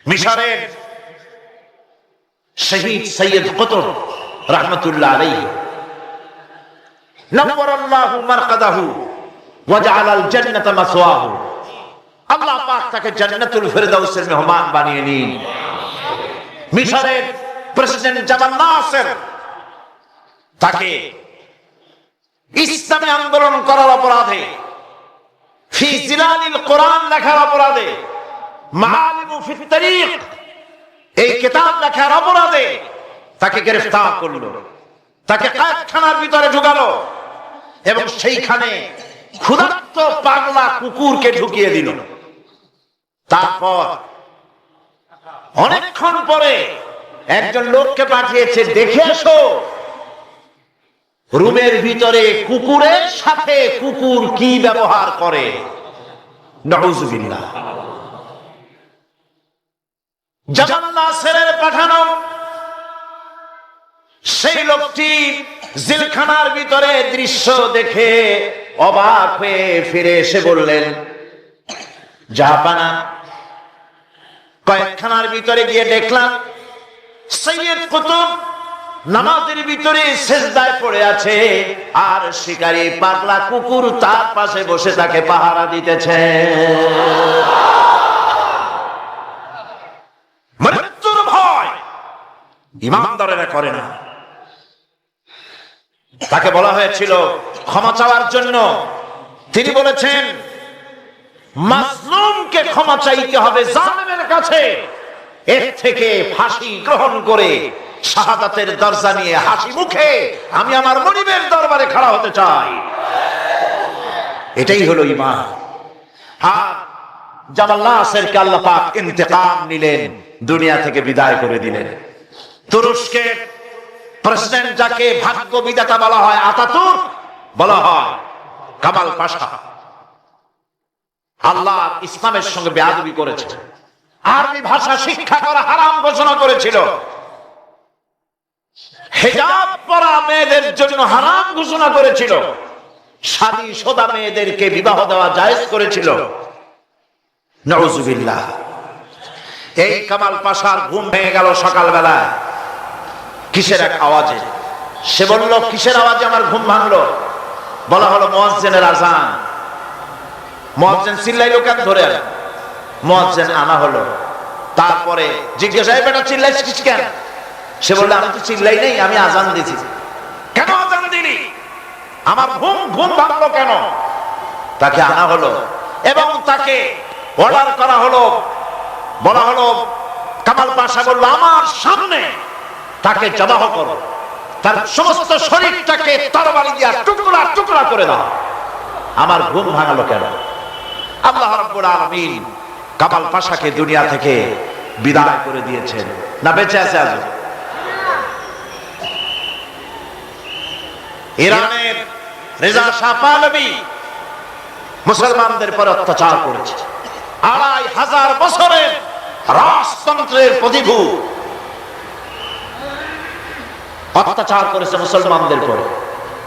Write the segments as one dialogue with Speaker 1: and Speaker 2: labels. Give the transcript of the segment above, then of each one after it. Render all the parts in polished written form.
Speaker 1: মিশরের শহীদ সৈয়দ কুতুব রাহমাতুল্লাহ আলাইহি নওয়ারাল্লাহু মারকাদাহু ওয়া জাআলাল জান্নাতা মাসওয়াহু, আল্লাহ পাক তাকে জান্নাতুল ফেরদাউসের মেহমান বানিয়ে নিন। মিশরের প্রেসিডেন্ট জামাল নাসের তাকে ইসলামী আন্দোলন করার অপরাধে, ফি জিলালিল কোরআন লেখার অপরাধে, মাআলিমু ফিত তারিখ এই কিতাব লেখার অপরাধে তাকে গ্রেফতার করলো, তাকে কারখানার ভিতরে ঢুকালো এবং সেইখানে ক্ষুধার্ত পাগলা কুকুরকে ঢুকিয়ে দিল। তারপর অনেকক্ষণ পরে একজন লোককে পাঠিয়েছে, দেখে এসো রুমের ভিতরে কুকুরের সাথে কুকুর কি ব্যবহার করে। নাউযুবিল্লাহ। জামাল নাসেরের পাঠানো সেই লোকটি জেলখানার ভিতরে দৃশ্য দেখে অবাক হয়ে ফিরে এসে বললেন, জাহাপানা, কয়েকখানার ভিতরে গিয়ে দেখলাম সৈয়দ কুতুব নামাজের ভিতরে সেজদায় পড়ে আছে, আর শিকারী পাগলা কুকুর তার পাশে বসে তাকে পাহারা দিতেছে। মৃত্যুর ভয় ঈমানদারেরা করে না। তাকে বলা হয়েছিল ক্ষমা চাওয়ার জন্য, তিনি বলেছেন মাজলুমকে ক্ষমা চাইতে হবে জালেমের কাছে, এর থেকে ফাঁসি গ্রহণ করে শাহাদাতের দরজা নিয়ে হাসি মুখে আমি আমার মনিবের দরবারে খাড়া হতে চাই। এটাই হলো ঈমান। আর জামাল নাসেরকে আল্লাহ পাক ইন্তেকাম নিলেন, দুনিয়া থেকে বিদায় করে দিলেন। তুরস্কের প্রেসিডেন্ট যাকে ভাগ্য বিধাতা বলা হয়, আতাতুর্ক বলা হয়, কামাল পাশা আল্লাহ ইসলামের সঙ্গে বেয়াদবি করেছে, আরবি ভাষা শিক্ষা করা হারাম ঘোষণা করেছিল, হিজাব পরা মেয়েদের জন্য হারাম ঘোষণা করেছিল, শাদী শোদা মেয়েদেরকে বিবাহ দেওয়া জায়েজ করেছিল। নাউযুবিল্লাহ। এই কামাল পাশার ঘুম ভেঙে গেল সকালবেলা কিসের এক আওয়াজে। সে বলল, কিসের আওয়াজে আমার ঘুম ভাঙলো? বলা হলো মুয়াজ্জিনের আযান। মুয়াজ্জিন চিল্লাইলো কেন ধরে? মুয়াজ্জিন আনা হলো। তারপরে জিজ্ঞাসা, এই বেটা চিল্লাইছিস কেন? সে বলল, আমি তো চিল্লাই নাই, আমি আযান দিয়েছি। কেন আযান দিলি? আমার ঘুম ভাঙলো কেন? তাকে আনা হলো এবং তাকে অর্ডার করা হলো। বলা হলো, কামাল পাশা বলল, আমার সামনে তাকে জবাহ করো, তার সমস্ত শরীরটাকে তরবারি দিয়ে টুকরা টুকরা করে দাও। আমার ঘুম ভাঙালো কেন? আল্লাহ রাব্বুল আলামিন কামাল পাশাকে দুনিয়া থেকে বিদায় করে দিয়েছেন। না বেঁচে আছে আজ? ইরানের রেজা শাহ পাহলভী মুসলমানদের পর অত্যাচার করেছে। ২৫০০ বছরের রাজতন্ত্রের প্রতিভূ অত্যাচার করেছে মুসলমানদের পরে।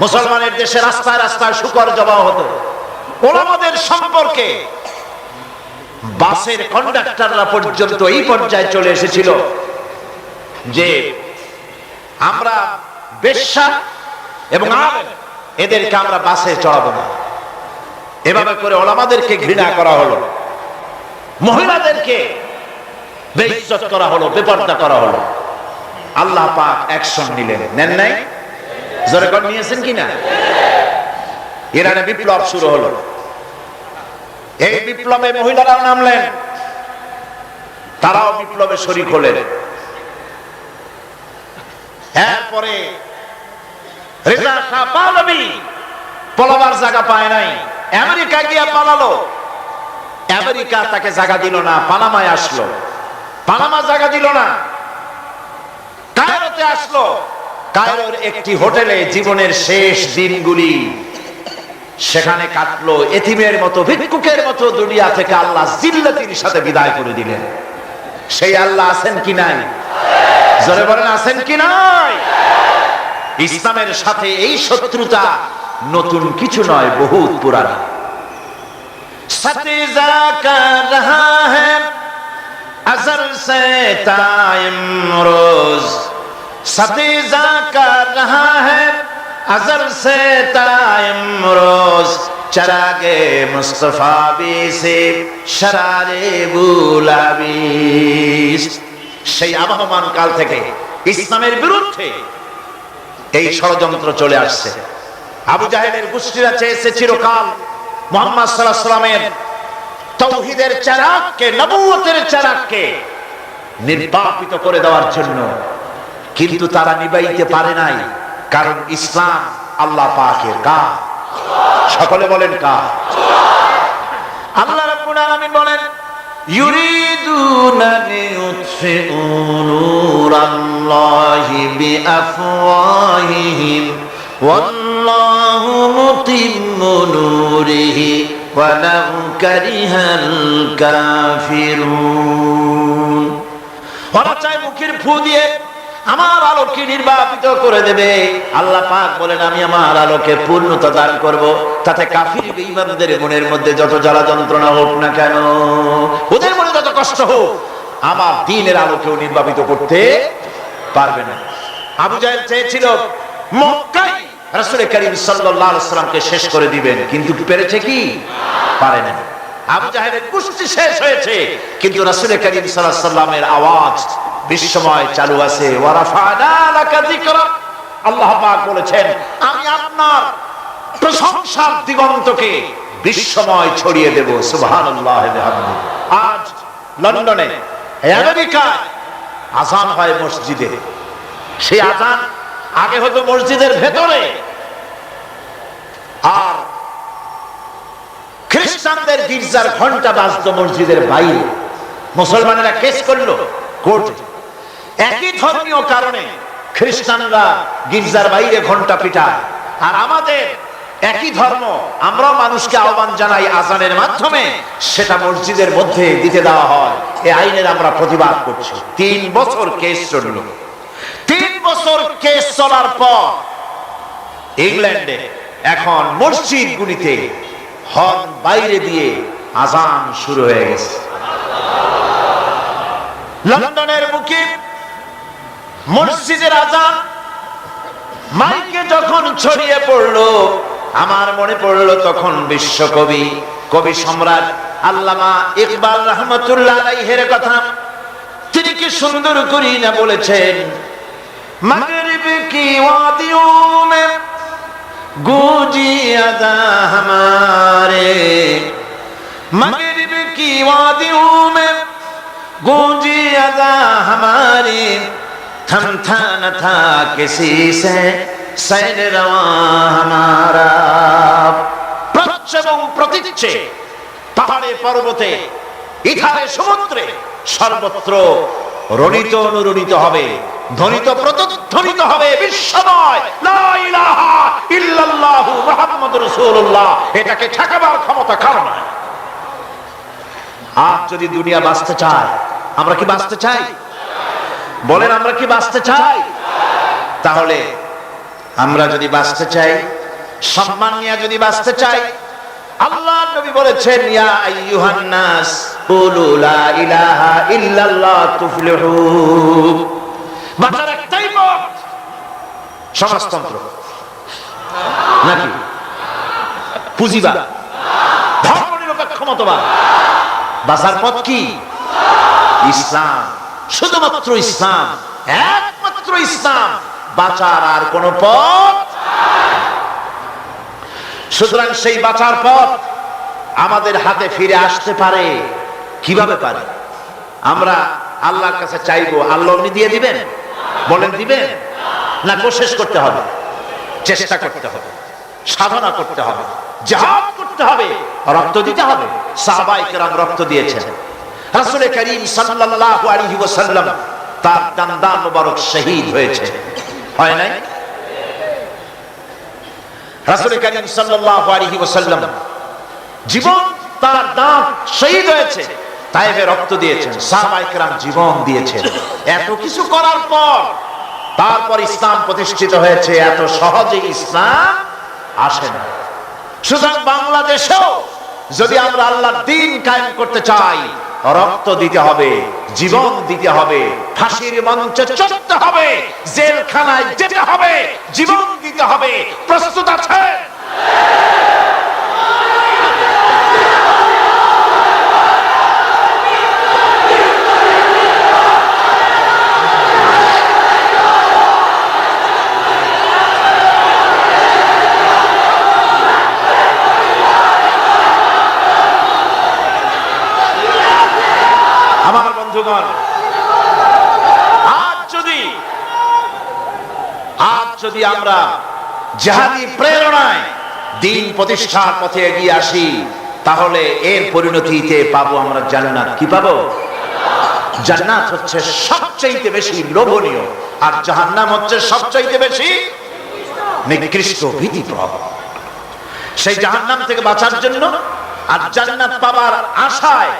Speaker 1: মুসলমানের দেশে রাস্তায় রাস্তায় শুকর জবাই হতো। ওলামাদের সম্পর্কে বাসের কন্ডাক্টররা পর্যন্ত এই পর্যায়ে চলে এসেছিল যে আমরা বেশ্যা এবং আলেম এদেরকে আমরা বাসে চড়াবো না। এভাবে করে ওলামাদেরকে ঘৃণা করা হলো, মহিলাদেরকে বেইজ্জত করা হলো, বেপরদা করা হলো। আল্লাহ পাক অ্যাকশন নিলেন, নেন নাই? জোরে করে নিয়েছেন কিনা? ইরানে বিপ্লব শুরু হলো। এই বিপ্লবে মহিলারাও নামলেন, তারাও বিপ্লবে শরীক হলেন। এরপরে রেজা শাহ পাহলভী পলাবার জায়গা পায় নাই, আমেরিকা গিয়া পালালো। আমেরিকা তাকে জায়গা দিল না, পানামায় আসলো। পানামা জায়গা দিল না, কায়রোতে আসলো। কায়রোর একটি হোটেলে জীবনের শেষ দিনগুলি সেখানে কাটলো। এতিমের মতো, ভিক্ষুকের মতো দুনিয়া থেকে আল্লাহ জিল্লাতির সাথে বিদায় করে দিলেন। সেই আল্লাহ আছেন কি নাই? জোরে বলেন, আছেন কি নাই? ইসলামের সাথে এই শত্রুতা নতুন কিছু নয়, বহুত পুরানা। सती जरा कर रहा है असर अज़ल से ताइम्रोज सतीजा कर रहा है अज़ल से ताइम्रोज चरागे मुस्तफा भी से शरारे बुलाबिस। সেই আবহমান কাল থেকে ইসলামের বিরুদ্ধে এই ষড়যন্ত্র চলে আসছে। আবু জাহেলের গোষ্ঠীরা চেয়েছে চিরকাল মুহাম্মদ সাল্লাল্লাহু আলাইহি ওয়াসাল্লামের তাওহীদের চারাগকে, নবুয়তের চারাগকে নির্বাপিত করে দেওয়ার জন্য, কিন্তু তারা নিবাইতে পারে নাই। কারণ ইসলাম আল্লাহ পাকের কাজ। সকলে বলেন কাজ। আল্লাহ রাব্বুল আলামিন বলেন ইউরিদুনা লিইউতফিউ নূরাল্লাহি বিআফওয়াহিহিম ওয়াল্লাহু মুতিম্মু নূরিহি ওয়ালাউ কারিহাল কাফিরুন। ওরা চায় মুখের ফু দিয়ে আমার আলোকে নির্বাপিত করে দেবে। আল্লাহ পাক বলেন আমি আমার আলোকে পূর্ণতা দান করব, তাতে কাফির বেঈমানদের মনের মধ্যে যত জ্বালা যন্ত্রণা হোক না কেন, ওদের মনে যত কষ্ট হোক, আমার দ্বীনের আলোকেও নির্বাপিত করতে পারবে না। আবু জাহেল চেয়েছিল মক্কায় রাসূল করিম সাল্লাল্লাহু আলাইহি ওয়াসাল্লামকে শেষ করে দিবেন, কিন্তু পেরেছে কি? পারে না। আবু জাহেলের কুস্তি শেষ হয়েছে, কিন্তু রাসূল করিম সাল্লাল্লাহু আলাইহি ওয়াসাল্লামের আওয়াজ বিশ্বময় চালু আছে। ওয়ারাফানা লাকা যিকরা, আল্লাহ পাক বলেছেন আমি আপনার প্রশংসার দিগন্তকে বিশ্বময় ছড়িয়ে দেব। সুবহানাল্লাহ ওয়া বিহামদিহি। আজ লন্ডনে, আমেরিকায় আযান হয় মসজিদে। সেই আযান আগে হতো মসজিদের ভেতরে, আর খ্রিস্টানদের গির্জার ঘন্টা বাজতো মসজিদের বাইরে। মুসলমানেরা কেস করলো কোর্টে, একই ধর্মীয় কারণে খ্রিস্টানরা গির্জার বাইরে ঘন্টা পিটায়, আর আমাদের একই ধর্ম, আমরা মানুষকে আহ্বান জানাই আযানের মাধ্যমে, সেটা মসজিদের মধ্যে দিতে দেওয়া হয়। এই আইনের আমরা প্রতিবাদ করছি। 3 বছর কেস চলল। 3 বছর কেস চলার পর ইংল্যান্ডে এখন মসজিদগুলিতে হর্ন বাইরে দিয়ে আযান শুরু হয়ে গেছে। লন্ডনের বুকে মসজিদের আযান মাইকে যখন ছড়িয়ে পড়লো, আমার মনে পড়লো তখন বিশ্বকবি, কবি সম্রাট আল্লামা ইকবাল রহমাতুল্লাহ আলাইহির কথা। তিনি কি সুন্দর করে না বলেছেন, মাগরিব কি ওয়াদিও মে গूंजी अदा हमारे, मगरिब की वादियों में गूंजी अदा हमारी, थमथा न था किसी से सैर रवा हमारा। প্রচ্ছ এবং প্রতীচ্যে, পাহাড়ে পর্বতে, ইথারে সমুদ্রে, সর্বত্র রণিত অনুরণিত হবে, ধ্বনিত প্রতিধ্বনিত হবে বিশ্বময় লা ইলাহা ইল্লাল্লাহু মুহাম্মাদুর রাসূলুল্লাহ। এটাকে ঠেকাবার ক্ষমতা কারো নাই। আজ যদি দুনিয়া বাঁচতে চায়, আমরা কি বাঁচতে চাই? বলেন আমরা কি বাঁচতে চাই? তাহলে আমরা যদি বাঁচতে চাই, সম্মান নিয়ে যদি বাঁচতে চাই, আল্লাহ নবী বলেছেন ইয়া আইয়ুহান নাস কুলু লা ইলাহা ইল্লাল্লাহ তুফলিহু। বাঁচার একটাই পথ, সমাজতন্ত্র নাকি পুঁজিবাদ, ধর্মনিরপেক্ষ মতবাদ? বাঁচার পথ কি? ইসলাম, শুধুমাত্র ইসলাম, একমাত্র ইসলাম। বাঁচার আর কোন পথ। সুতরাং সেই বাঁচার পথ আমাদের হাতে ফিরে আসতে পারে। কিভাবে পারে? আমরা আল্লাহর কাছে চাইবো, আল্লাহ উনি দিয়ে দিবেন? বলেন দিবেন? না কোশিশ করতে হবে, চেষ্টা করতে হবে, সাধনা করতে হবে, জিহাদ করতে হবে, রক্ত দিতে হবে। সাহাবায়ে কেরাম রক্ত দিয়েছেন। রাসূল করিম সাল্লাল্লাহু আলাইহি ওয়াসাল্লাম তার দান মুবারক শহীদ হয়েছে, হয় নাই? রাসূল করিম সাল্লাল্লাহু আলাইহি ওয়াসাল্লাম জীবন, তার দাঁত শহীদ হয়েছে, তায়েফে রক্ত দিয়েছেন, সাহাবায়ে কেরাম জীবন দিয়েছেন। এত কিছু করার পর তারপর ইসলাম প্রতিষ্ঠিত হয়েছে। এত সহজে ইসলাম আসে না। সুতরাং বাংলাদেশেও যদি আমরা আল্লাহর দ্বীন কায়েম করতে চাই, রক্ত দিতে হবে, জীবন দিতে হবে, ফাঁসির মঞ্চে চড়তে হবে, জেলখানায় যেতে হবে, জীবন দিতে হবে। প্রস্তুত আছে? আমার বন্ধুগণ, আজ যদি আমরা জিহাদি প্রেরণায় দ্বীন প্রতিষ্ঠার পথে এগিয়ে আসি, তাহলে এর পরিণতিতে পাবো আমরা জান্নাত। কি পাবো? জান্নাত হচ্ছে সবচাইতে বেশি লোভনীয়, আর জাহান্নাম হচ্ছে সবচাইতে বেশি নিকৃষ্ট, ভীতিপ্রদ। সেই জাহান্নাম থেকে বাঁচার জন্য আর জান্নাত পাবার আশায়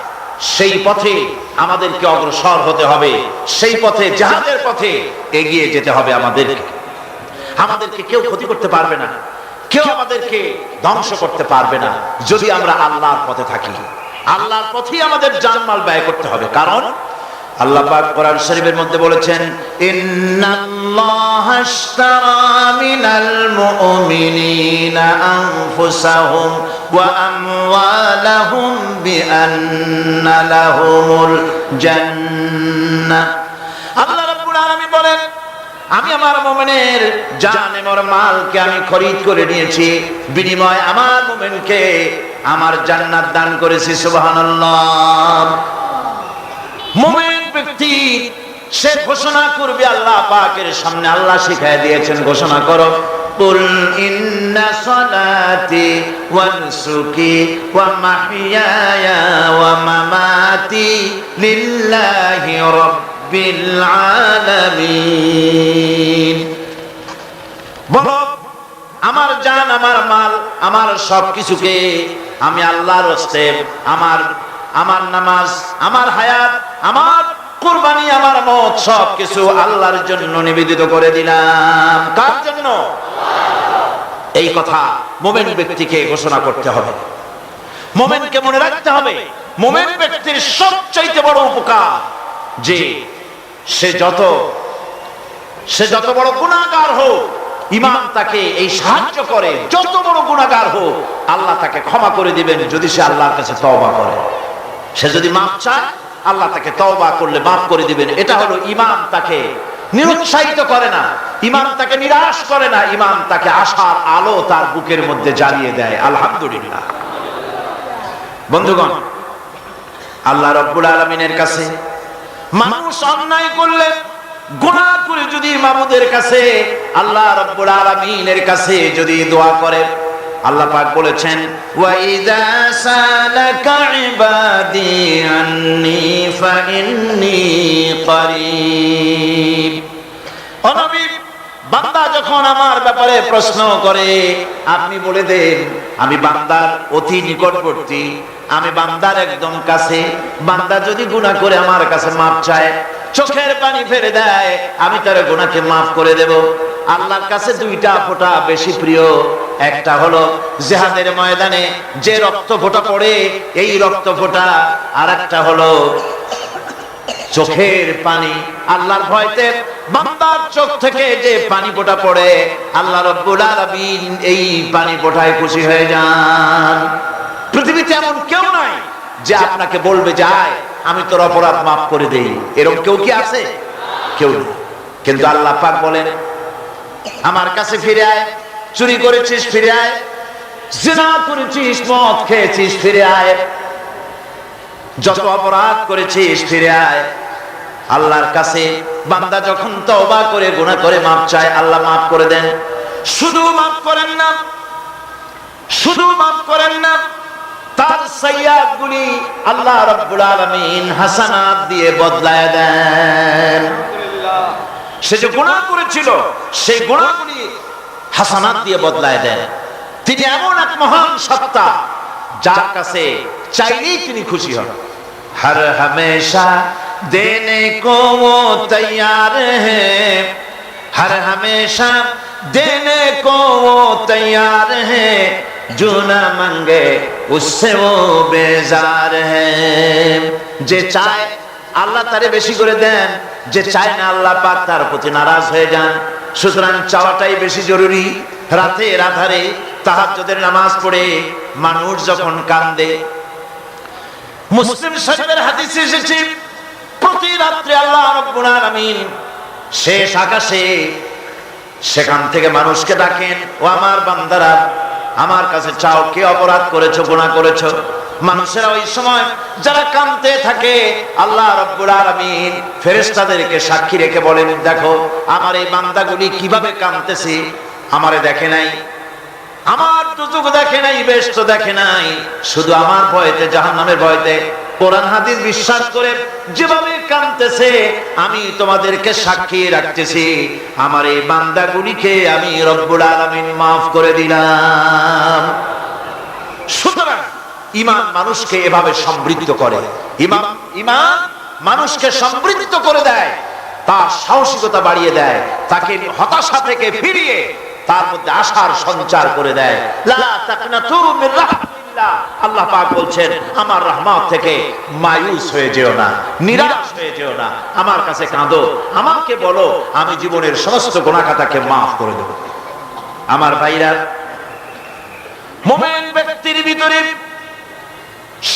Speaker 1: সেই পথে আমাদেরকে অগ্রসর হতে হবে, সেই পথে, জিহাদের পথে এগিয়ে যেতে হবে। আমাদেরকে কেউ ক্ষতি করতে পারবে না, কেউ আমাদেরকে ধ্বংস করতে পারবে না, যদি আমরা আল্লাহর পথে থাকি। আল্লাহর পথেই আমাদের জানমাল ব্যয় করতে হবে। কারণ আল্লাহ পাক কোরআন শরীফের মধ্যে বলেছেন, ইন্নাল্লাহা আশতারা মিনাল মুমিনিনা আনফুসাহুম ওয়া আমওয়ালাহুম বিআন্না লাহুমুল জান্নাহ। আল্লাহ রাব্বুল আলামিন বলেন, আমি আমার মুমিনের জান এবং মালকে আমি খরিদ করে নিয়েছি, বিনিময়ে আমার মুমিনকে আমার জান্নাত দান করেছি। সুবহানাল্লাহ। মুমিন ব্যক্তি সে ঘোষণা করবে আল্লাহ পাকের সামনে। আল্লাহ শিখায় দিয়েছেন, ঘোষণা করো, কুল ইন্না সালাতি ওয়া নুসুকি ওয়া মাহইয়ায়া ওয়া মামাতি লিল্লাহি রাব্বিল আলামিন। বলো, আমার জান, আমার মাল, আমার সবকিছুকে আমি আল্লাহর রাস্তে, আমার নামাজ, আমার হায়াত, আমার কুরবানি, আমার মত, সবকিছু আল্লাহর জন্য নিবেদিত করে দিলাম। কার জন্য? এই কথা মুমিন ব্যক্তিকে ঘোষণা করতে হবে, মুমিনকে মনে রাখতে হবে। মুমিন ব্যক্তির সবচাইতে বড় উপকার যে সে যত বড় গুনাহগার হোক, ইমাম তাকে এই সাহায্য করে, যত বড় গুনাহগার হোক আল্লাহ তাকে ক্ষমা করে দিবেন যদি সে আল্লাহর কাছে তওবা করে। সে যদি মাফ চায়, আল্লাহ তাকে তওবা করলে মাফ করে দিবেন। এটা হলো ইমাম তাকে নিরুৎসাহিত করে না, ইমাম তাকে নিরাশ করে না, ইমাম তাকে আশার আলো তার বুকের মধ্যে জ্বালিয়ে দেয়। আলহামদুলিল্লাহ। বন্ধুগণ, আল্লাহ রাব্বুল আলামিনের কাছে মানুষ অন্যায় করলে, গুনাহ করে যদি মাবুদের কাছে, আল্লাহ রাব্বুল আলামিনের কাছে যদি দোয়া করে, আল্লাহ পাক বলেছেন, ওয়া ইযা সালাকা ইবাদি আন্নী ফাইন্নী করিব। ও নবী, বান্দা যখন আমার ব্যাপারে প্রশ্ন করে, আপনি বলে দেন আমি বান্দার অতি নিকটবর্তী, আমি বান্দার একদম কাছে। বান্দা যদি গুনাহ করে আমার কাছে মাপ চায়, চোখের পানি ফেলে দেয়, আমি তার গুনাহকে মাফ করে দেব। আল্লাহর কাছে দুইটা ফোঁটা বেশি প্রিয়। একটা হলো জিহাদের ময়দানে যে রক্ত ফোঁটা পড়ে, এই রক্ত ফোঁটা, আর একটা হলো চোখের পানি। আল্লাহর ভয়তে বান্দার চোখ থেকে যে পানি ফোঁটা পড়ে, আল্লাহ রাব্বুল আলামিন এই পানি ফোঁটায় খুশি হয়ে যান। পৃথিবীতে এমন কেউ নাই যে আপনাকে বলবে, যায় আমি তোর অপরাধ মাফ করে দেই। এরকম কেউ কি আছে? কেউ নেই। কিন্তু আল্লাহ পাক বলেন, আমার কাছে ফিরে আয়, চুরি করেছিস ফিরে আয়, জিনা করেছিস, মদ খেয়েছিস ফিরে আয়, যত অপরাধ করেছিস ফিরে আয়। আল্লাহর কাছে বান্দা যখন তওবা করে, গুনাহ করে মাফ চায়, আল্লাহ মাফ করে দেন। শুধু মাফ করেন না, শুধু মাফ করেন না, তার সাইয়্যাত গুলি আল্লাহ রাব্বুল আলামিন হাসানাত দিয়ে বদলায় দেন। সে যে গুনাহ করেছিল, সেই গুনাহগুলি হাসানাত দিয়ে বদলায় দেন। তিনি এমন এক মহান সত্তা, যার কাছে চাইলেই তিনি খুশি হন। हर हमेशा देने को वो तैयार है, हर हमेशा देने को वो तैयार है, जो ना मांगे उससे वो बेजार है। যে চায় আল্লাহ তারে বেশি করে দেন, যে চায় না আল্লাহ পাক তার প্রতি নারাজ হয়ে যান। সুতরাং চাওয়াটাই বেশি জরুরি। রাতের আধারে তাহাজ্জুদের নামাজ পড়ে মানুষ যখন কান্দে, মুসলিম শরীফের হাদিসে এসেছে প্রতি রাত্রে আল্লাহ রাব্বুল আলামিন শেষ আকাশে সেখান থেকে মানুষকে ডাকেন, ও আমার বান্দারা আমার কাছে চাও, কে অপরাধ করেছো, গুনাহ করেছো। মানুষেরা ওই সময় যারা কাঁদতে থাকে আল্লাহ রাব্বুল আলামিন ফেরেশতাদেরকে সাক্ষী রেখে বলেন, দেখো আমার এই বান্দাগুলি কিভাবে কাঁদতেছে, আমারে দেখে নাই, আমার দুজক দেখে নাই, বেহেশত দেখে নাই, শুধু আমার ভয়তে, জাহান্নামের ভয়তে কোরআন হাদিস বিশ্বাস করে যেভাবে কাঁদতেছে আমি তোমাদেরকে সাক্ষী রাখতেছি, আমার এই বান্দাগুলিকে আমি রব্বুল আলামিন মাফ করে দিলাম। সুতরাং ঈমান মানুষকে এভাবে সমৃদ্ধ করে, ঈমান মানুষকে সমৃদ্ধ করে দেয়, তার সাহসিকতা বাড়িয়ে দেয়, তাকে হতাশা থেকে ফিরিয়ে তার মধ্যে আশার সঞ্চার করে দেয়। লা তাকনাতু মির রাহমাতিল্লাহ, আল্লাহ পাক বলছেন আমার রহমত থেকে মায়ুস হয়ে যেও না, নিরাশ হয়ে যেও না, আমার কাছে কাঁদো, আমাকে বলো, আমি জীবনের সমস্ত গুনাহ খাতাকে মাফ করে দেব। আমার ভাইরা, মুমিন ব্যক্তির ভিতরে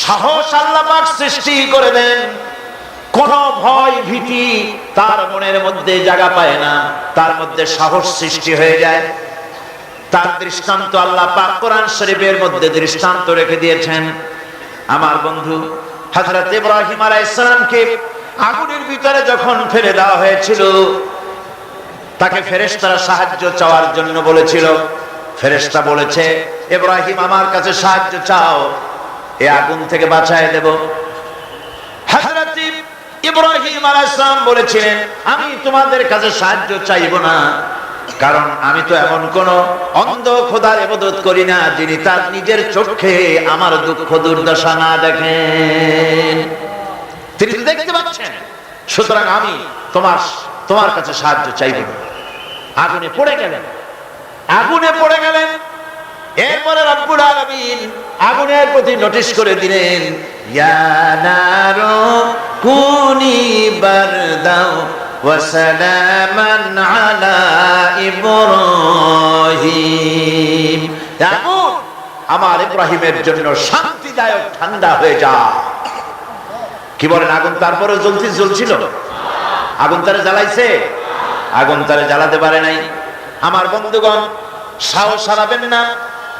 Speaker 1: সাহস আল্লাহ পাক সৃষ্টি করে দেন, কোন ভয় ভীতি তার মনের মধ্যে জায়গা পায় না, তার মধ্যে সাহস সৃষ্টি হয়ে যায়। তার দৃষ্টান্ত আল্লাহ পাক কোরআন শরীফের মধ্যে দৃষ্টান্ত রেখে দিয়েছেন। আমার বন্ধু হযরত ইব্রাহিম আলাইহিস সালামকে আগুনের ভিতরে যখন ফেলে দেওয়া হয়েছিল, তাকে ফেরেশতারা সাহায্য চাওয়ার জন্য বলেছিল। ফেরেশতা বলেছে, ইব্রাহিম আমার কাছে সাহায্য চাও, এই আগুন থেকে বাঁচায় দেব। হযরত ইব্রাহিম আলাইহিস সালাম বলেছিলেন, আমি তোমাদের কাছে সাহায্য চাইবো না, কারণ আমি তো এমন কোন অন্ধ খোদার ইবাদত করি না যিনি তার নিজের চোখে আমার দুঃখ দুর্দশা না দেখেন। তিনি তো দেখতে পাচ্ছেন, সুতরাং আমি তোমার কাছে সাহায্য চাইব না। আগুনে পড়ে গেলেন। এরপরে রব্বুল আলামিন আগুনের প্রতি নোটিশ করে দিলেন, ইয়া নারু কুনি বারদাও ওয়া সালামান আলা ইব্রাহিম। আগুন আমার ইব্রাহিমের জন্য শান্তিদায়ক ঠান্ডা হয়ে যা। কি বলেন, আগুন তারপরে জ্বলছিল? আগুন তারে জ্বালাইছে? আগুন তারে জ্বালাতে পারে নাই। আমার বন্ধুগণ, সাহস হারাবেন না,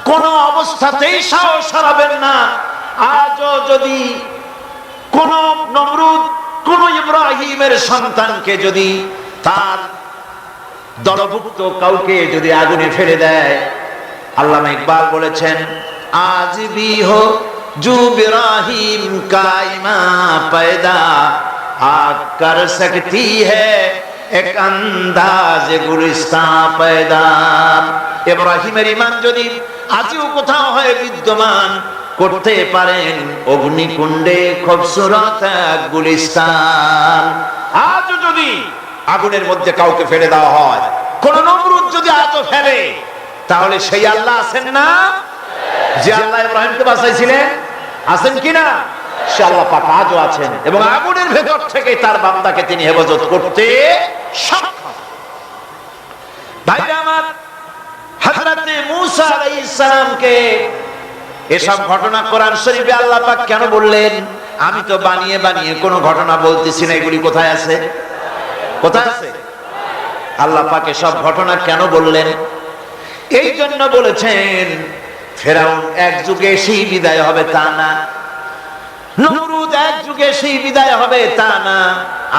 Speaker 1: কোন অবস্থাতেই সাহস হারাবেন না। আজও যদি কোন নমরুদ কোন ইব্রাহিমের সন্তানকে যদি তার দলভুক্ত কাউকে যদি আগুনে ফেলে দেয়, আল্লামা ইকবাল বলেছেন, আজ ভি হো জু ইব্রাহিম কায়মা पैदा आग कर सकती है এক আন্দাজ গুলিস্তান पैदा। ইব্রাহিমের ঈমান যদি আজও কোথাও হয় বিদ্যমান, করতে পারেন অগ্নিকুণ্ডে খুবসুরত গুলিস্তান। আজ যদি আগুনের মধ্যে কাউকে ফেলে দেওয়া হয়, কোন নমরুদ যদি আজও ফেলে, তাহলে সেই আল্লাহ আছেন না যে আল্লাহ ইব্রাহিমকে বাঁচাইছিলেন? আছেন কিনা? সে আল্লাহ পাক আজও আছেন এবং আগুনের ভেতর থেকে তার বান্দাকে তিনি হেফাজত করতে সক্ষম। ভাইরা আমার, হযরত মূসা আলাইহিস সালামকে এসব ঘটনা কোরআন শরীফে আল্লাহ পাক কেন বললেন? আমি তো বানিয়ে কোন ঘটনা বলতেছি না, এগুলি কোথায় আছে? কোথায় আছে? আল্লাহ পাক এসব ঘটনা কেন বললেন? এই জন্য বলেছেন, ফেরাউন এক যুগে সেই বিদায় হবে তা না, নমরুদ এক যুগে সেই বিদায় হবে তা না,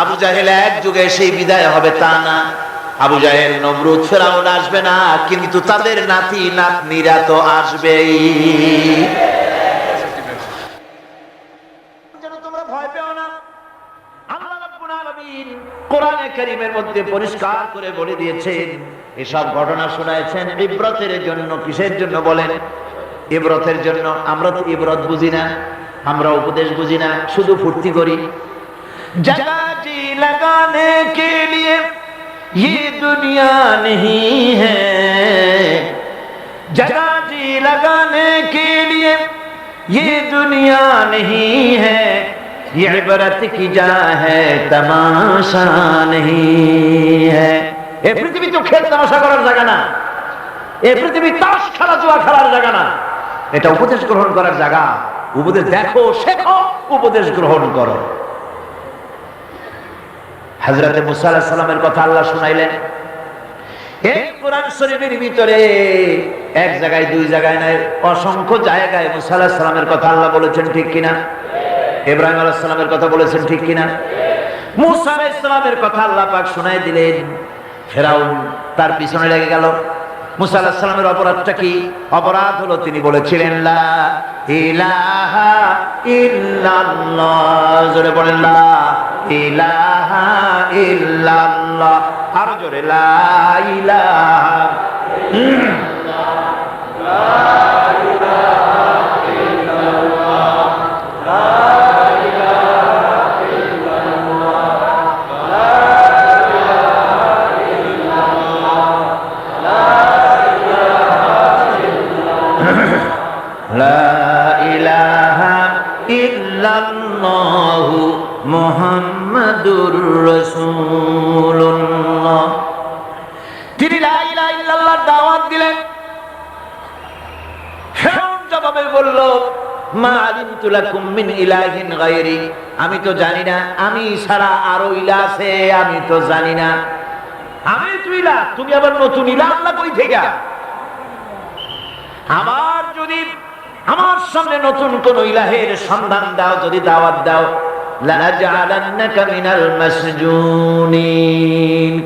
Speaker 1: আবু জাহেল এক যুগে সেই বিদায় হবে তা না। আবু জাহেল, নমরুদ, ফেরাউন আসবে না, কিন্তু তাদের নাতি নাতনিরা তো আসবেই। যেন তোমরা ভয় পেও না। আল্লাহ রাব্বুল আলামিন কোরআনে কারীমের মধ্যে পরিষ্কার করে বলে দিয়েছেন, এসব ঘটনা শোনায়েছেন ইবরতের জন্য। কিসের জন্য বলেন? ইবরতের জন্য। আমরা তো ইবরত বুঝি না, আমরা উপদেশ বুঝি না, শুধু ফুর্তি করি। জাগা জি লাগানে কে লিয়ে ये दुनिया नहीं है, जगह जी लगाने के लिए ये दुनिया नहीं है, ये इबरत की जा है, तमाशा नहीं है। এই পৃথিবী তো খেল তামাশা করার জায়গা না, এই পৃথিবী তাস খেলা জুয়া খেলার জায়গা না, এটা উপদেশ গ্রহণ করার জায়গা। উপদেশ দেখো, শেখো, উপদেশ গ্রহণ করো। হযরত মুসা আলাইহিস সালামের কথা আল্লাহ শুনাইলেন। এই কোরআন শরীফের ভিতরে এক জায়গায় দুই জায়গায় নয়, অসংখ্য জায়গায় মুসা আলাইহিস সালামের কথা আল্লাহ বলেছেন, ঠিক কিনা? ইব্রাহিম আলাইহিস সালামের কথা বলেছেন, ঠিক কিনা? মুসা আলাইহিস সালামের কথা আল্লাহ পাক শুনাই দিলেন। ফেরাউন তার পিছনে লেগে গেল। মুসা আলাইহিস সালামের অপরাধটা কি? অপরাধ হলো তিনি বলেছিলেন লা ইলাহা ইল্লাল্লাহ। জোরে বলেন লা ইলাহা ইল্লাল্লাহ। আর জোরে লা ইলাহা ইল্লাল্লাহ, লা ইলাহা ইল্লাল্লাহ, লা ইলাহা ইল্লাল্লাহ, লা লা ইলাহা ইল্লাল্লাহু মুহাম্মাদুর রাসূলুল্লাহ। তিনি লা ইলাহা ইল্লাল্লাহর দাওয়াত দিলেন। ফেরাউন জবাবে বলল, মা আলিমতু লাকুম মিন ইলাহিন গায়রি, আমি তো জানি না, আমি ছাড়া আরো ইলাহ আছে, আমি তো জানি না। আমি তো ইলাহ, তুমি আবার নতুন ইলাহ আল্লাহ কই থেকে? আবার যদি আমার সামনে নতুন কোন ইলাহের সন্ধান দাও, যদি দাওয়াত দাও, লাজালান্নাকা মিনাল মাসজুনিন,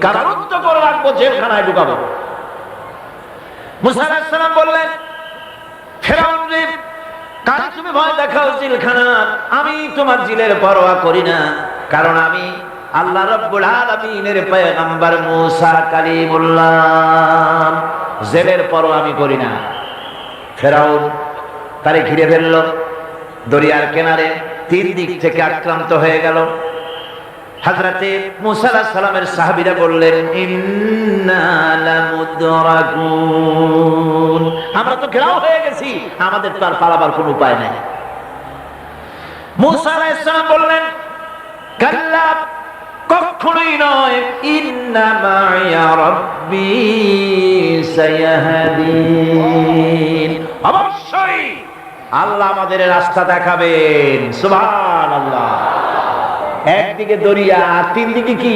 Speaker 1: কারারুদ্ধ করে রাখবো, জেলখানায় ঢুকাবো। মুসা আলাইহিস সালাম বললেন, ফেরাউন রে, কার তুমি ভয় দেখাও জেলখানা? আমি তোমার জিলের পরোয়া করি না, কারণ আমি আল্লাহ রাব্বুল আলামিনের পয়গম্বর মুসা কালিমুল্লাহ, জেলের পরোয়া আমি করি না। ফেরাউন তারে ঘিরে ফেলল, দরিয়ার কিনারে তিন দিক থেকে আক্রান্ত হয়ে গেল। হযরতে মুসা আলাইহিস সালামের সাহাবীরা বললেন, ইন্না লামুদরাকুন, আমরা তো ঘেরাও হয়ে গেছি, আমাদের তো আর পালাবার কোনো উপায় নাই। মুসা আলাইহিস সালাম বললেন, কাল্লা, কখনোই নয়, ইন্না মা'ইয়া রাব্বি সায়াহদিন, অবশ্যই আল্লাহ আমাদের রাস্তা দেখাবেন। সুবহানাল্লাহ। একদিকে দরিয়া, তিন দিকে কি?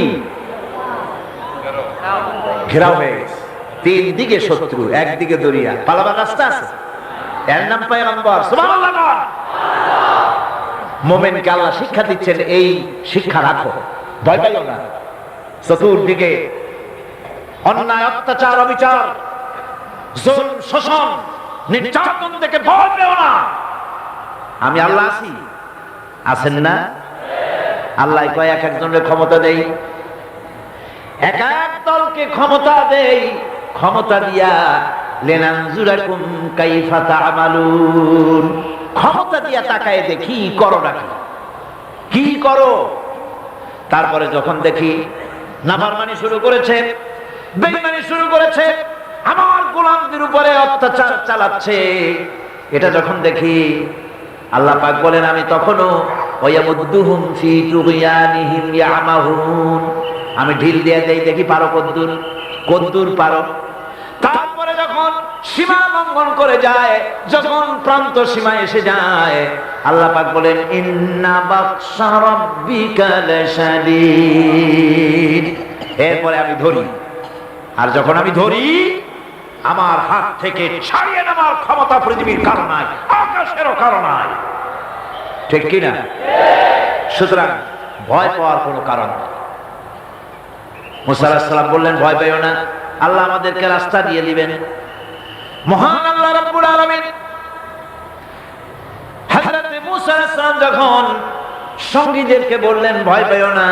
Speaker 1: ঘেরাও হয়ে গেছে, তিন দিকে শত্রু, একদিকে দরিয়া, পালাবার রাস্তা আছে? এর নাম পয়গম্বর। সুবহানাল্লাহ। মুমিনকে আল্লাহ শিক্ষা দিচ্ছেন, এই শিক্ষা রাখো, ভয় পাইও না। চতুর্দিকে অন্যায়, অত্যাচার, অবিচার, জুলম, শোষণ, নির্যাতন থেকে ভয় পেও না, আমি আল্লাহ আছি। আছেন না? আল্লাহ কয় এক একজনের ক্ষমতা দেই, এক এক দলকে ক্ষমতা দেই, ক্ষমতা দিয়া লিনানজুরাকুম কাইফা তা'মালুন, ক্ষমতা দিয়া তাকায় দেখি করো নাকি, কি করো। তারপরে যখন দেখি নাফরমানি শুরু করেছে, বেঈমানি শুরু করেছে, আমার গোলামদের উপরে অত্যাচার চালাচ্ছে, এটা যখন দেখি, আল্লাহ পাক বলেন, আমি তখনও ওয়ায়ামুদ্দুহুম ফি তুগয়ানিহিম ইয়ামাহুন, আমি ঢিল দিয়ে দেই, দেখি পারো কদ্দুর, কদ্দুর পারো। তারপরে যখন সীমা লঙ্ঘন করে যায়, যখন প্রান্ত সীমা এসে যায়, আল্লাহ পাক বলেন, ইন্না বাতশা রাব্বিকা লাশাদীদ, এরপরে আমি ধরি। আর যখন আমি ধরি, আমার হাত থেকে ছাড়িয়ে নেওয়ার ক্ষমতা পৃথিবীর কারো নাই, আকাশেরও কারো নাই। ঠিক কিনা? সুতরাং ভয় পাওয়ার কোনো কারণ নেই। মুসা আলাইহিস সালাম বললেন, ভয় পেও না, আল্লাহ আমাদেরকে রাস্তা দিয়ে দিবেন। মহান আল্লাহ রাব্বুল আলামিন হযরত মুসা আলাইহিস সালাম যখন সঙ্গীদেরকে বললেন, ভয় পেও না,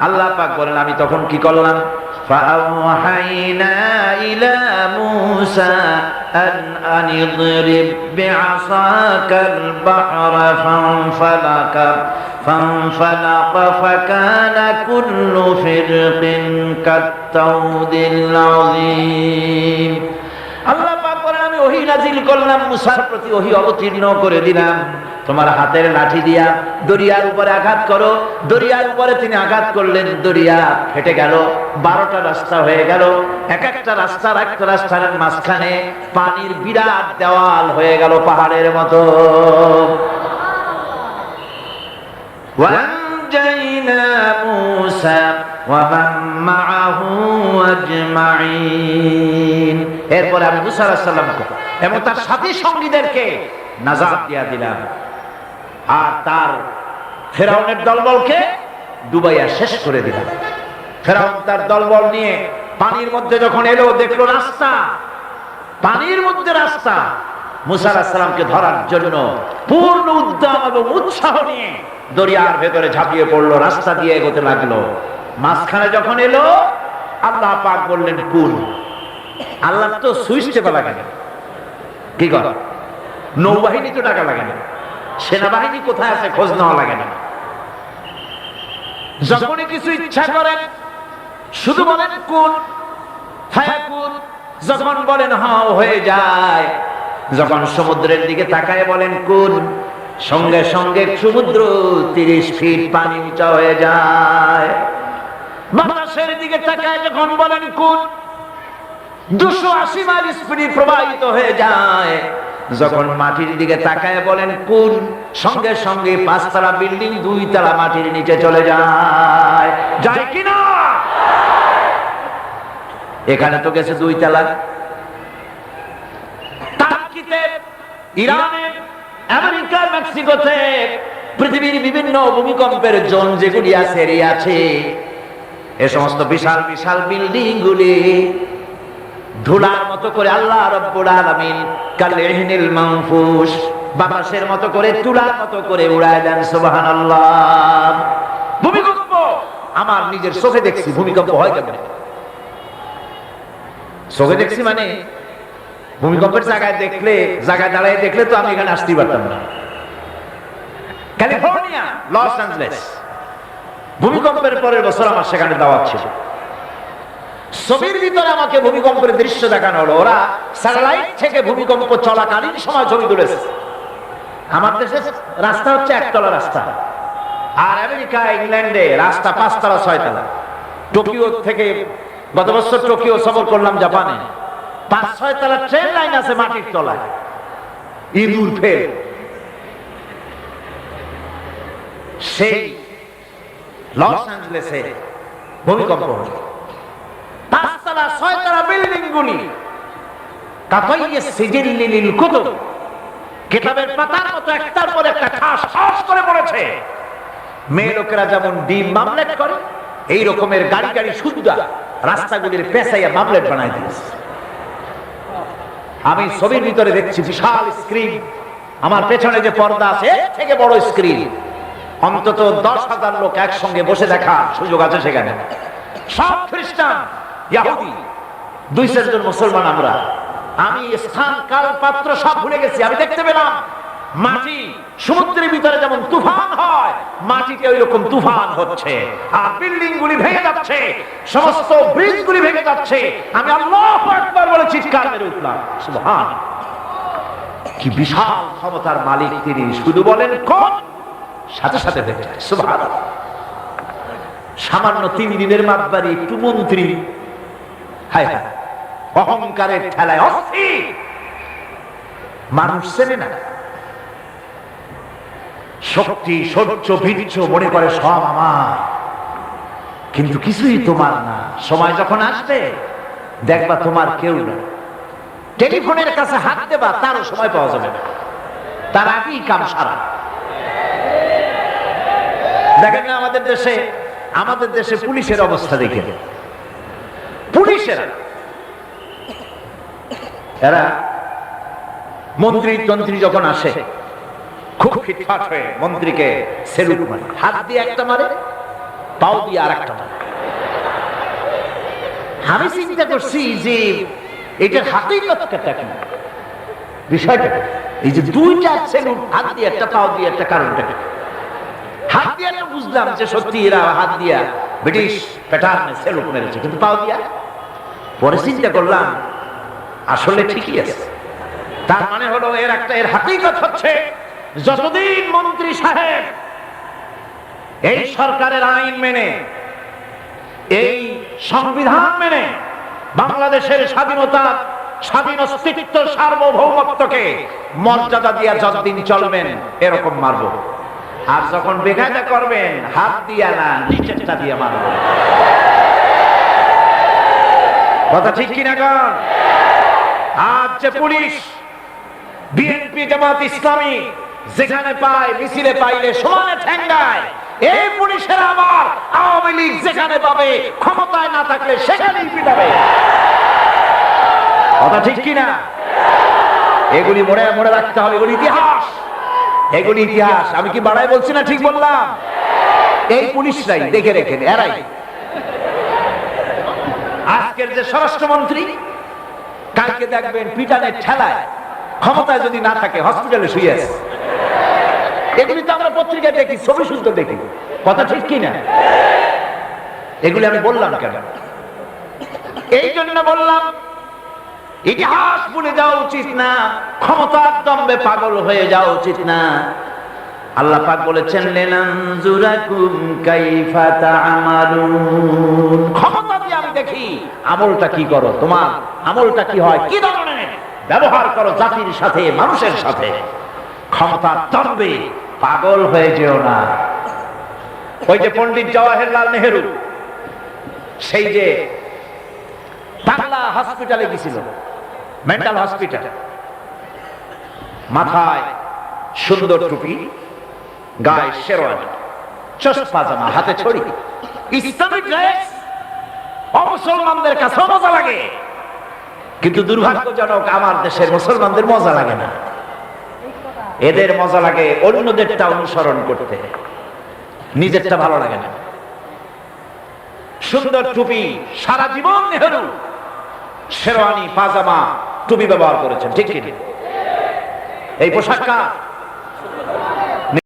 Speaker 1: আল্লাহ পাক বলেন, আমি তখন কি করলাম? ফাআওহাইনা ইলা মুসা আন আনিদরিব বিআসাকাল বাহরা ফানফালাকা ফাকানা কুল্লু ফিরকিন কাত্তাউদিল আযীম। আল্লাহ পাক বলেন, আমি আমি ওহী নাজিল করলাম, মুসার প্রতি ওহী অবতীর্ণ করে দিলাম, তোমার হাতের লাঠি দিয়া দরিয়ার উপরে আঘাত করো। দরিয়ার উপরে তিনি আঘাত করলেন, দরিয়া ফেটে গেল, 12টা রাস্তা হয়ে গেল। এক একটা রাস্তার একটা রাস্তার মাঝখানে পানির বিরাট দেওয়াল হয়ে গেল, পাহাড়ের মতো। وَأَنْجَيْنَا مُوسَى وَمَن مَّعَهُ أَجْمَعِينَ। এরপর আমি মুসা আলাইহিস সালামকে এবং তার সাথী সঙ্গীদেরকে নাজাত দিয়া দিলাম, আর তার ফেরাউনের দলবলকে ডুবাইয়া শেষ করে দিলাম। ফেরাউন তার দলবল নিয়ে পানির মধ্যে যখন এলো, দেখলো রাস্তা, পানির মধ্যে রাস্তা। মুসা আলাইহিস সালামকে ধরার জন্য পূর্ণ উদ্যম এবং উৎসাহ নিয়ে দরিয়ার ভেতরে ঝাঁপিয়ে পড়লো, রাস্তা দিয়ে এগোতে লাগলো। মাঝখানে যখন এলো, আল্লাহ পাক বললেন কুল। আল্লাহ তো সুইচ টেপা লাগে না, কি কর, নৌবাহিনী তো টাকা লাগে না, সেনাবাহিনী কোথায় আছে খোঁজ নেওয়া লাগে না। যখনই কিছু ইচ্ছা করেন শুধু বলেন কুল ফায়াকুন, যখন বলেন হাও হয়ে যায়। যখন সমুদ্রের দিকে তাকায় বলেন কুল, সঙ্গে সঙ্গে সমুদ্র 30 ফিট পানি উঁচা হয়ে যায়। বাতাসের দিকে তাকায় যখন বলেন কুল, 280 মাইল স্পিডে প্রবাহিত হয়ে যায়। যখন মাটির দিকে তাকায় বলেন কুল, সঙ্গে সঙ্গে 5 তলা বিল্ডিং 2 তলা মাটির নিচে চলে যায়। যায় কিনা? এখানে তো গেছে 2 তলা। টার্কিতে, ইরানে, আমেরিকা, মেক্সিকোতে, পৃথিবীর বিভিন্ন ভূমিকম্পের জোন যেগুলি আছে, এরিয়া আছে, এ সমস্ত বিশাল বিশাল বিল্ডিং গুলি ধুলার মতো করে আল্লাহ রাব্বুল আলামিন কালইহনিল মানফুস, বাতাসের মতো করে, তুলার মতো করে উড়ায় দেন। সুবহানাল্লাহ। ভূমিকম্প আমার নিজের চোখে দেখছি। ভূমিকম্প হয় কেমন? চোখে দেখছি মানে ভূমিকম্পের জায়গায় দেখলে, জায়গায় দাঁড়ায় দেখলে তো আমি এখানে আসতেই পারতাম না। ক্যালিফোর্নিয়া, লস অ্যাঞ্জেলেস, ভূমিকম্পের পরের বছর আমার সেখানে দাওয়াত ছিল। ছবির ভিতরে আমাকে ভূমিকম্পের দৃশ্য দেখানো হলো। ওরা স্যাটেলাইট থেকে ভূমিকম্প চলাকালীন সময় ছবি তুলেছে। আমার দেশে রাস্তা হচ্ছে 1 তলা রাস্তা, আর আমেরিকা, ইংল্যান্ডে রাস্তা 5 তলা 6 তলা। টোকিও থেকে গত বছর টোকিও সফর করলাম, জাপানে 5-6 তলা ট্রেন লাইন আছে মাটির তলায়। ইঁদুর ফের সেই লস অ্যাঞ্জেলেসে ভূমিকম্প হলো। 5 তলা 6 তলা বিল্ডিং গুলি কাতাইয়ে সিজিল্লিল কুতুব, কিতাবের পাতার মতো একটার পর একটা ঠাস ঠাস করে পড়েছে। মেয়ে লোকেরা যেমন ডিম মামলেট করে, এই রকমের গাড়ি গাড়ি সুদ্ধা রাস্তাগুলির পেছাইয়া মামলেট বানাই দিয়েছে। আমি ছবির ভিতরে দেখছি বিশাল স্ক্রিন, আমার পেছনে যে পর্দা আছে এর থেকে বড় স্ক্রিন, অন্তত 10,000 লোক একসঙ্গে বসে দেখার সুযোগ আছে সেখানে। সব খ্রিস্টান, ইহুদি, 200 জন মুসলমান। আমরা, আমি স্থান কাল পাত্র সব ভুলে গেছি। আমি দেখতে পেলাম মাটি সমুদ্রের ভিতরে যেমন তুফান হয়, মাটিতে ওই রকম তুফান হচ্ছে, আর বিল্ডিং গুলি ভেঙে যাচ্ছে, সমস্ত ব্রিজ গুলি ভেঙে যাচ্ছে। আমি আল্লাহু আকবার বলে চিৎকার মেরে উঠলাম। সুবহান! কি বিশাল ক্ষমতার মালিক তিনি! শুধু বলেন কোন, সাথে সাথে দেখে। সুবহানাল্লাহ! সামান্য 3 দিনের মাতবাড়ি একটু মন্ত্রী, হায় হায়, অহংকারের ঠেলায় অস্থির, মানুষ চেনে না। শক্তি, সহ্য, বীর্য মনে করে সব আমার, কিন্তু কিছুই তোমার না। সময় যখন আসবে দেখবা তোমার কেউ না। টেলিফোনের কাছে হাত দেবা, তারও সময় পাওয়া যাবে না, তার আগেই কাম সারা। দেখেন না আমাদের দেশে পুলিশের অবস্থা দেখে, পুলিশেরা এরা মন্ত্রী তন্ত্রী যখন আসে খুব ফিটফাট হয়ে মন্ত্রীকে সেলুট মারে, হাত দিয়ে একটা মারে, পাও দিয়ে আর একটা মারে। আমি চিন্তা করছি যে এটার হাতেই লটকাটা কি বিষয়টা, এই যে 2টা সেলুট, হাত দিয়ে একটা, পাও দিয়ে একটা, কারণটা কি? হাত দিয়ে বুঝলাম যে সত্যি এরা হাত দিয়া ব্রিটিশ প্যাটার্নে সেলুট মেরেছে, কিন্তু পাও দিয়া পরে চিন্তা করলাম আসলে ঠিকই আছে। তার মানে হলো এর হাকিকত হচ্ছে যতদিন মন্ত্রী সাহেব এই সরকারের আইন মেনে, এই সংবিধান মেনে বাংলাদেশের স্বাধীনতা, স্বাধীন অস্তিত্ব, সার্বভৌমত্বকে মর্যাদা দিয়ে যতদিন চলবেন এরকম মারব। আর যখন বেকায়দা করবেন হাত দিয়া না নিচেরটা দিয়ে মারব। কথা ঠিক কিনা কন? আজ যে পুলিশ, বিএনপি, জামাত ইসলামী যেখানে পায় মিছিলে পাইলে সমানে ঠেঙ্গায়, এই পুলিশের আবার আওয়ামী লীগ যেখানে পাবে ক্ষমতায় না থাকলে সেখানেই পিটাবে। কথা ঠিক কিনা? এগুলি মনে মনে রাখতে হবে, এগুলি ইতিহাস, এগুলি ইতিহাস। আমি কি বাড়াই বলছি না ঠিক বললাম? এই পুলিশরাই দেখে রেখেন, এরাই আজকের যে স্বরাষ্ট্রমন্ত্রী, কালকে দেখবেন পিটানের ঠেলায় ক্ষমতায় যদি না থাকে হসপিটালে শুয়ে আছে। এগুলি তো আমরা পত্রিকায় দেখি, ছবি শুনতে দেখি। কথা ঠিক কিনা? এগুলি আমি বললাম কেন? এই জন্য বললাম ইতিহাস ভুলে যাওয়া উচিত না, ক্ষমতার দম্ভে পাগল হয়ে যাওয়া উচিত না। আল্লাহ পাক বলেছেন লিনানজুরাকুম কাইফা তা'মালুন, ক্ষমতা দিয়ে আমি দেখি আমলটা কি করো, তোমার আমলটা কি হয়, কি ধরনের ব্যবহার করো জাতির সাথে, মানুষের সাথে। ক্ষমতার দম্ভে পাগল হয়ে যেও না। ওই যে পণ্ডিত জওয়াহরলাল নেহেরু সেই যে বাংলা হসপিটালে গেছিল, মেন্টাল হসপিটাল, মাথায় সুন্দর টুপি, গায়ে শেরওয়ানি, চশমা পাজামা, হাতে ছড়ি, ইসলামিক ড্রেস। অমুসলমানদের কাছে মজা লাগে, কিন্তু দুর্ভাগ্যজনক আমার দেশের মুসলমানদের মজা লাগে না। এদের মজা লাগে অন্যদেরটা অনুসরণ করতে, নিজেরটা ভালো লাগে না। সুন্দর টুপি, সারা জীবন নেহেরু শেরওয়ানি, পাজামা, টুপি ব্যবহার করেছেন, ঠিক কি? এই পোশাকটা